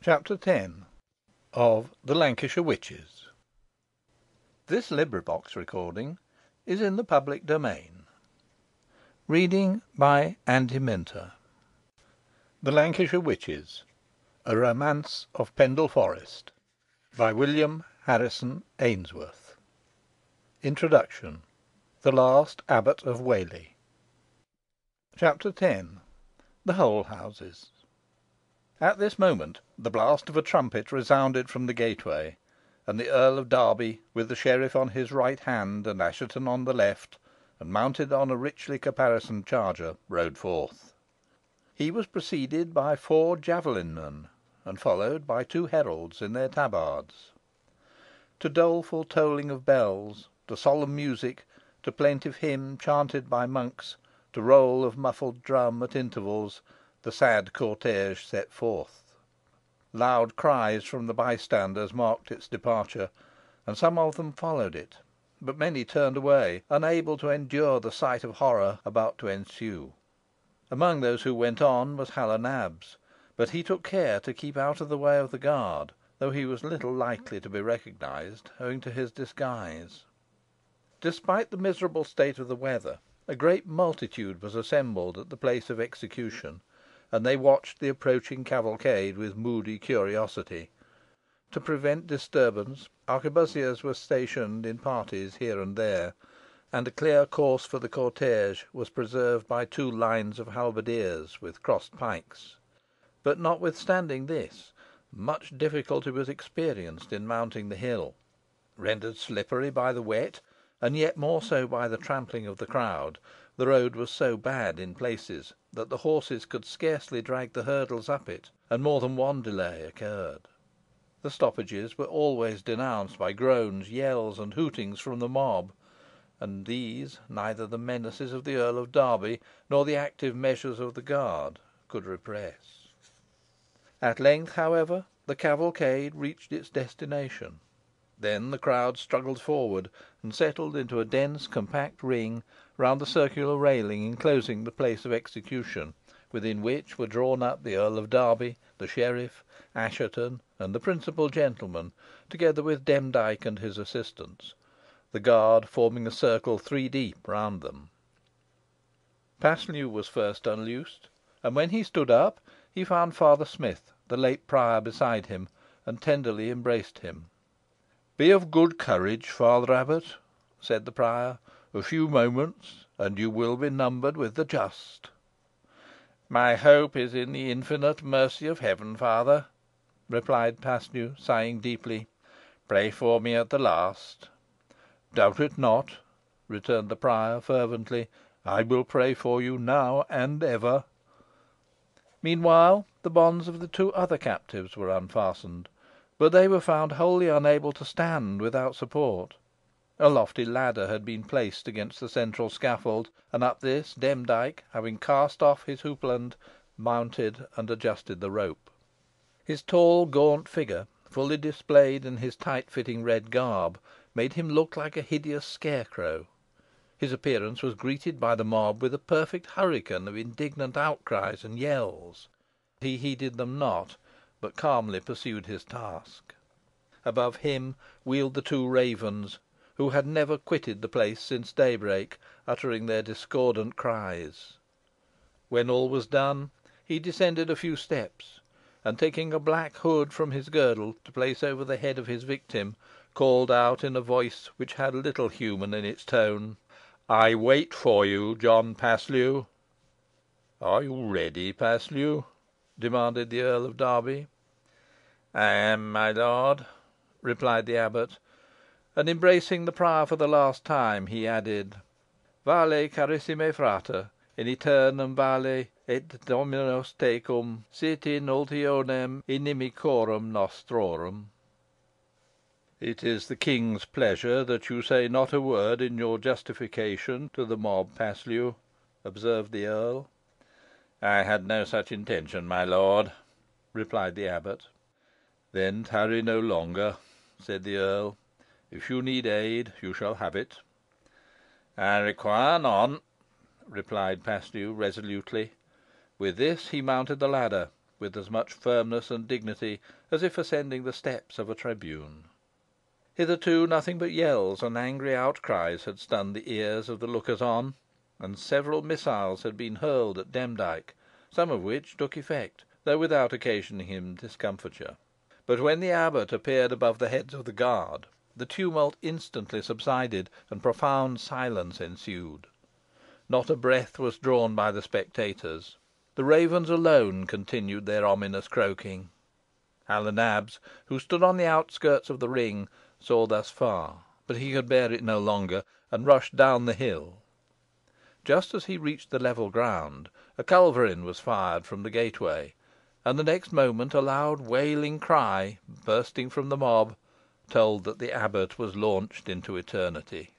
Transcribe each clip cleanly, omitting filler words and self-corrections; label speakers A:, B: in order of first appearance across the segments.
A: Chapter 10 of the Lancashire Witches. This recording is in the public domain. Reading by Andy Minter. The Lancashire Witches, a Romance of Pendle Forest, by William Harrison Ainsworth. Introduction. The Last Abbot of Whalley. Chapter 10 The Holehouses. At this moment the blast of a trumpet resounded from the gateway, and the Earl of Derby, with the sheriff on his right hand and Assheton on the left, and mounted on a richly caparisoned charger, rode forth. He was preceded by 4 javelin men, and followed by 2 heralds in their tabards. To doleful tolling of bells, to solemn music, to plaintive hymn chanted by monks, to roll of muffled drum at intervals, the sad cortege set forth. Loud cries from the bystanders marked its departure, and some of them followed it, but many turned away, unable to endure the sight of horror about to ensue. Among those who went on was Hal o' Nabs, but he took care to keep out of the way of the guard, though he was little likely to be recognised, owing to his disguise. Despite the miserable state of the weather, a great multitude was assembled at the place of execution, and they watched the approaching cavalcade with moody curiosity. To prevent disturbance, arquebusiers were stationed in parties here and there, and a clear course for the cortege was preserved by 2 lines of halberdiers with crossed pikes. But notwithstanding this, much difficulty was experienced in mounting the hill. Rendered slippery by the wet, and yet more so by the trampling of the crowd, the road was so bad in places that the horses could scarcely drag the hurdles up it, and more than one delay occurred. The stoppages were always denounced by groans, yells, and hootings from the mob, and these neither the menaces of the Earl of Derby nor the active measures of the guard could repress. At length, however, the cavalcade reached its destination. Then the crowd struggled forward, and settled into a dense compact ring round the circular railing enclosing the place of execution, within which were drawn up the Earl of Derby, the sheriff, Assheton, and the principal gentlemen, together with Demdike and his assistants, the guard forming a circle 3 deep round them. Paslew was first unloosed, and when he stood up, he found Father Smith, the late prior, beside him, and tenderly embraced him. "Be of good courage, Father Abbot," said the prior. "A few moments, and you will be numbered with the just." "My hope is in the infinite mercy of Heaven, father," replied Paslew, sighing deeply. "Pray for me at the last." "Doubt it not," returned the prior, fervently. "I will pray for you now and ever." Meanwhile the bonds of the 2 other captives were unfastened, but they were found wholly unable to stand without support. A lofty ladder had been placed against the central scaffold, and up this Demdike, having cast off his houppeland, mounted and adjusted the rope. His tall gaunt figure, fully displayed in his tight fitting red garb, made him look like a hideous scarecrow. His appearance was greeted by the mob with a perfect hurricane of indignant outcries and yells. He heeded them not, but calmly pursued his task. Above him wheeled the 2 ravens, who had never quitted the place since daybreak, uttering their discordant cries. When all was done, he descended a few steps, and taking a black hood from his girdle to place over the head of his victim, called out in a voice which had little human in its tone, "I wait for you, John Paslew." "Are you ready, Paslew?" demanded the Earl of Derby. "I am, my lord," replied the abbot, and embracing the prior for the last time, he added, "Vale, carissime frater, in aeternum vale, et Dominus tecum, sit in ultionem inimicorum nostrorum." "It is the king's pleasure that you say not a word in your justification to the mob, Paslew," observed the earl. "I had no such intention, my lord," replied the abbot. "Then tarry no longer," said the earl. "If you need aid, you shall have it." "I require none," replied Paslew, resolutely. With this he mounted the ladder, with as much firmness and dignity as if ascending the steps of a tribune. Hitherto nothing but yells and angry outcries had stunned the ears of the lookers on, and several missiles had been hurled at Demdike, some of which took effect, though without occasioning him discomfiture. But when the abbot appeared above the heads of the guard, the tumult instantly subsided, and profound silence ensued. Not a breath was drawn by the spectators. The ravens alone continued their ominous croaking. Hal o' Nabs, who stood on the outskirts of the ring, saw thus far, but he could bear it no longer, and rushed down the hill. Just as he reached the level ground, a culverin was fired from the gateway, and the next moment a loud wailing cry, bursting from the mob, told that the abbot was launched into eternity.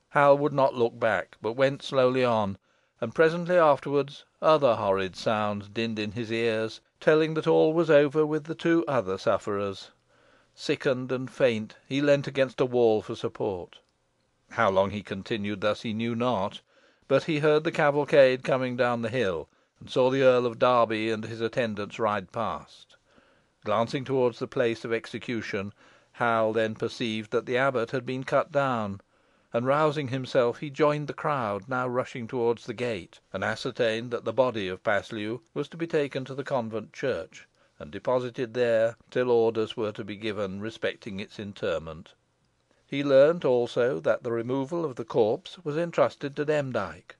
A: Hal would not look back, but went slowly on, and presently afterwards other horrid sounds dinned in his ears, telling that all was over with the two other sufferers. Sickened and faint, he leant against a wall for support. How long he continued thus he knew not, but he heard the cavalcade coming down the hill, and saw the Earl of Derby and his attendants ride past. Glancing towards the place of execution, Hal then perceived that the abbot had been cut down, and rousing himself, he joined the crowd now rushing towards the gate, and ascertained that the body of Paslew was to be taken to the convent church, and deposited there till orders were to be given respecting its interment. He learnt also that the removal of the corpse was entrusted to Demdike.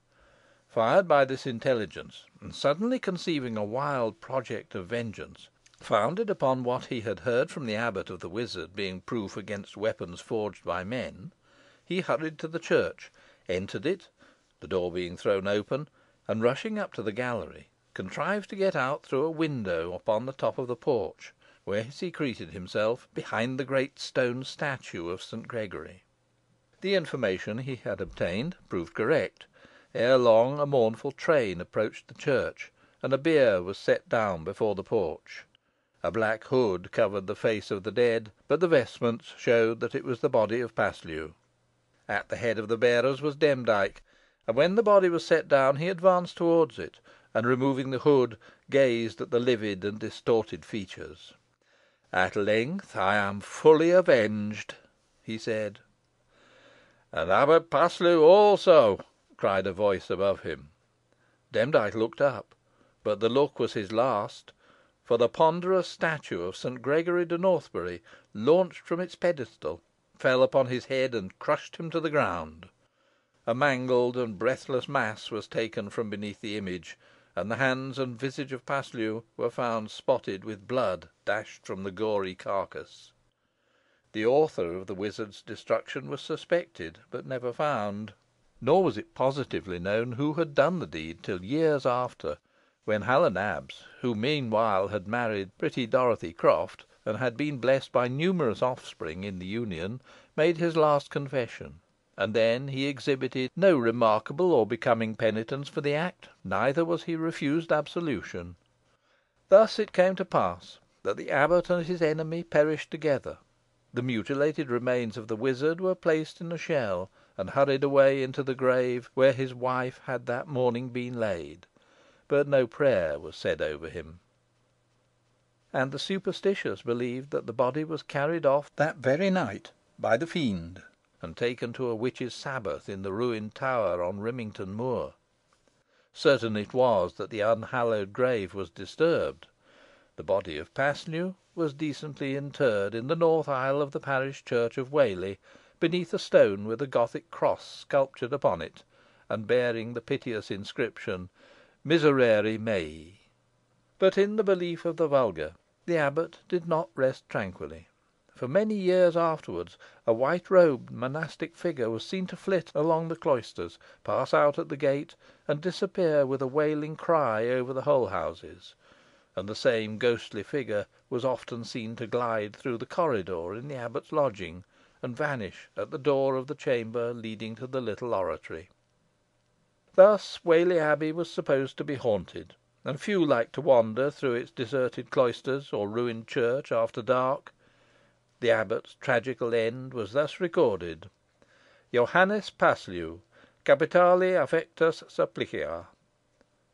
A: Fired by this intelligence, and suddenly conceiving a wild project of vengeance, founded upon what he had heard from the abbot of the wizard being proof against weapons forged by men, he hurried to the church, entered it, the door being thrown open, and rushing up to the gallery, contrived to get out through a window upon the top of the porch, where he secreted himself behind the great stone statue of Saint Gregory. The information he had obtained proved correct. Ere long a mournful train approached the church, and a bier was set down before the porch. A black hood covered the face of the dead, but the vestments showed that it was the body of Paslew. At the head of the bearers was Demdike, and when the body was set down he advanced towards it, and removing the hood, gazed at the livid and distorted features. "At length I am fully avenged," he said. "And Abbot Paslew also," cried a voice above him. Demdike looked up, but the look was his last, for the ponderous statue of Saint Gregory de Northbury, launched from its pedestal, fell upon his head and crushed him to the ground. A mangled and breathless mass was taken from beneath the image, and the hands and visage of Paslew were found spotted with blood dashed from the gory carcass. The author of the wizard's destruction was suspected, but never found. Nor was it positively known who had done the deed till years after, when Hal o' Nabs, who meanwhile had married pretty Dorothy Croft, and had been blessed by numerous offspring in the union, made his last confession, and then he exhibited no remarkable or becoming penitence for the act, neither was he refused absolution. Thus it came to pass that the abbot and his enemy perished together. The mutilated remains of the wizard were placed in a shell, and hurried away into the grave where his wife had that morning been laid, but no prayer was said over him. And the superstitious believed that the body was carried off that very night by the fiend, and taken to a witch's sabbath in the ruined tower on Rimington Moor. Certain it was that the unhallowed grave was disturbed. The body of Paslew was decently interred in the north aisle of the parish church of Whalley, beneath a stone with a Gothic cross sculptured upon it, and bearing the piteous inscription, Miserere Mei. But in the belief of the vulgar, the abbot did not rest tranquilly. For many years afterwards, a white-robed monastic figure was seen to flit along the cloisters, pass out at the gate, and disappear with a wailing cry over the Holehouses; and the same ghostly figure was often seen to glide through the corridor in the abbot's lodging, and vanish at the door of the chamber leading to the little oratory. Thus Whalley Abbey was supposed to be haunted, and few liked to wander through its deserted cloisters or ruined church after dark. The abbot's tragical end was thus recorded: Johannes Paslew, capitali affectus supplicia,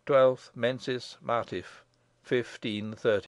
A: 12th mensis Martif, 1536.